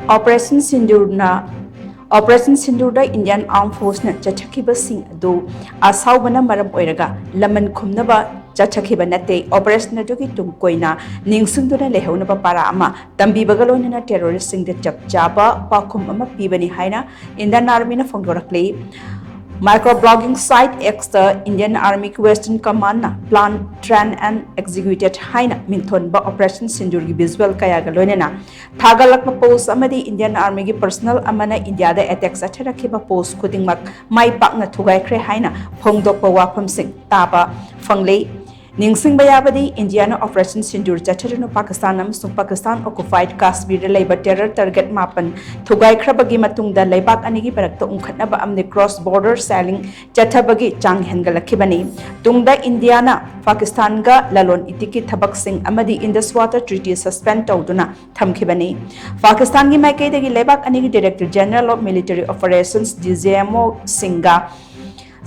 Operation Sindoor Indian Armed Forces na CHATHAKHIBA sing adu ASHAOBA na MARAM OIRAGA LAMAN KHUMNABA CHATHAKHIBA NATTE Operation Adudi Tung Koina Ningshingduna Leihounaba para ama TAMBIBAGA LOINANA terrorist Shing Da Chap Paokhum ama Pibani HAINA Indian Army na PHONGDORAKLI Microblogging site X the Indian Army Western Command na plan, train and executed HAINA minthon ba Operation Sindoor gi visual kaya ga loinana thagalakpa post amadi Indian Army gi personal amana India da attack CHATHAKHIBA post khudingmak mai pakna thugai khre HAINA phongdokpa wafam sing taba phanglei Ningsingba yabadi Indiana Operation Sindoor CHATHADUNA Pakistan amasung Pakistan occupied Kashmir da laiba terror target mapan thugai khrabagi matungda laibak anigi parakta umkhatnaba amne cross border sailing CHATHABAGI chang hengalakhibani tungda Indiana Pakistan ga lalon itiki thabak sing amadi Indus Water Treaty suspend tawduna thamkhibani Pakistan gi maikei dagi laibak anigi Director General of Military Operations DGMO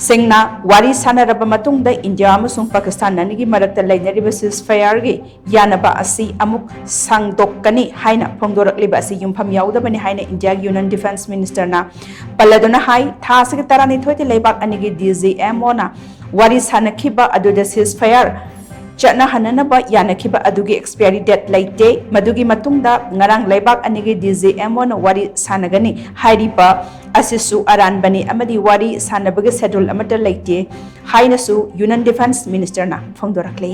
Singna wari sanaraba matungda India amasung Pakistan nanigi marakta lainariba ceasefire gi yanaba asi amuk sangdokkani haina phongdorakliba asi yumpham yaudabani haina India Union Defense Minister na paladuna hai thasigi tarani thoiti leibak anigi DGMO na wari sanakhiba aduda ceasefire Chana hananaba yanakhiba adugi expiry date laite madugi matungda ngarang laibak anigi DGMO na wari sanagani hairiba asisu aranbani amadi wari sanabagi schedule amata laite hainasu Union Defense Minister na phongdorakli